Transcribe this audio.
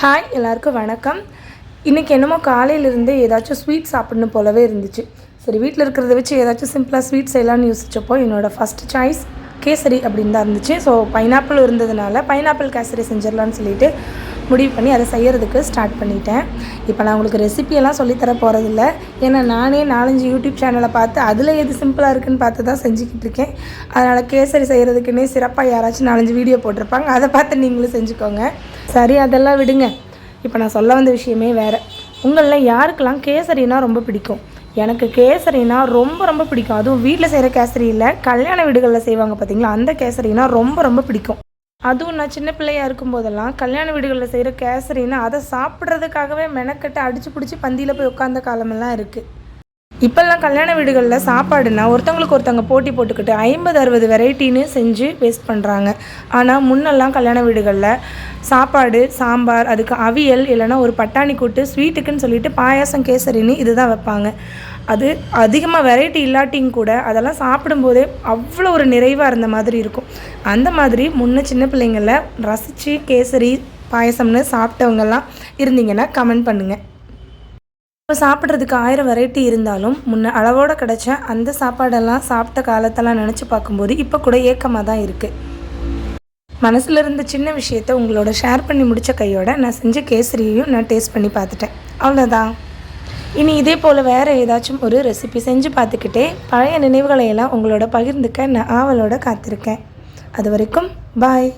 Hi எல்லாருக்கும் வணக்கம். இன்றைக்கி என்னமோ காலையிலேருந்து ஏதாச்சும் ஸ்வீட் சாப்பிட்ணும் போலவே இருந்துச்சு. சரி, வீட்டில் இருக்கிறத வச்சு ஏதாச்சும் சிம்பிளாக ஸ்வீட் செய்யலான்னு யோசிச்சப்போ என்னோடய ஃபஸ்ட் சாய்ஸ் கேசரி அப்படின்னு தான் இருந்துச்சு. ஸோ பைனாப்பிள் இருந்ததுனால பைனாப்பிள் கேசரி செஞ்சிடலான்னு சொல்லிட்டு முடிவு பண்ணி அதை செய்கிறதுக்கு ஸ்டார்ட் பண்ணிட்டேன். இப்போ நான் உங்களுக்கு ரெசிபியெல்லாம் சொல்லித்தர போகிறதில்ல. ஏன்னா நானே 4-5 யூடியூப் சேனலை பார்த்து அதில் எது சிம்பிளாக இருக்குதுன்னு பார்த்து தான் செஞ்சுக்கிட்டு இருக்கேன். அதனால் கேசரி செய்கிறதுக்குன்னே சிறப்பாக யாராச்சும் 4-5 வீடியோ போட்டிருப்பாங்க, அதை பார்த்து நீங்களும் செஞ்சுக்கோங்க. சரி, அதெல்லாம் விடுங்க. இப்போ நான் சொல்ல வந்த விஷயமே வேறு. உங்களில் யாருக்கெல்லாம் கேசரினா ரொம்ப பிடிக்கும்? எனக்கு கேசரினா ரொம்ப பிடிக்கும். அதுவும் வீட்டில் செய்கிற கேசரி இல்லை, கல்யாண வீடுகளில் செய்வாங்க பார்த்தீங்களா, அந்த கேசரினா ரொம்ப பிடிக்கும். அதுவும் நான் சின்ன பிள்ளையாக இருக்கும்போதெல்லாம் கல்யாண வீடுகளில் செய்கிற கேசரினா அதை சாப்பிட்றதுக்காகவே மெனக்கட்டு அடித்து பிடிச்சி பந்தியில் போய் உட்காந்த காலமெல்லாம் இருக்குது. இப்போல்லாம் கல்யாண வீடுகளில் சாப்பாடுனா ஒருத்தவங்களுக்கு ஒருத்தவங்க போட்டி போட்டுக்கிட்டு 50-60 வெரைட்டின்னு செஞ்சு வேஸ்ட் பண்ணுறாங்க. ஆனால் முன்னெல்லாம் கல்யாண வீடுகளில் சாப்பாடு, சாம்பார், அதுக்கு அவியல், இல்லைனா ஒரு பட்டாணி கூட்டு, ஸ்வீட்டுக்குன்னு சொல்லிட்டு பாயாசம், கேசரின்னு இதுதான் வைப்பாங்க. அது அதிகமாக வெரைட்டி இல்லாட்டியும் கூட அதெல்லாம் சாப்பிடும்போதே அவ்வளோ ஒரு நிறைவாக இருந்த மாதிரி இருக்கும். அந்த மாதிரி முன்ன சின்ன பிள்ளைங்களில் ரசித்து கேசரி, பாயசம்னு சாப்பிட்டவங்கெல்லாம் இருந்தீங்கன்னா கமெண்ட் பண்ணுங்கள். இப்போ சாப்பிட்றதுக்கு 1000 வெரைட்டி இருந்தாலும் முன்ன அளவோடு கிடச்ச அந்த சாப்பாடெல்லாம் சாப்பிட்ட காலத்தெல்லாம் நினச்சி பார்க்கும்போது இப்போ கூட ஏக்கமாக தான் இருக்குது. மனசில் இருந்த சின்ன விஷயத்தை உங்களோட ஷேர் பண்ணி முடித்த கையோட நான் செஞ்ச கேசரியையும் நான் டேஸ்ட் பண்ணி பார்த்துட்டேன். அவ்வளோதான். இனி இதே போல் வேறு ஏதாச்சும் ஒரு ரெசிபி செஞ்சு பார்த்துக்கிட்டே பழைய நினைவுகளையெல்லாம் உங்களோட பகிர்ந்துக்க நான் ஆவலோடு காத்திருக்கேன். அது வரைக்கும் பாய்.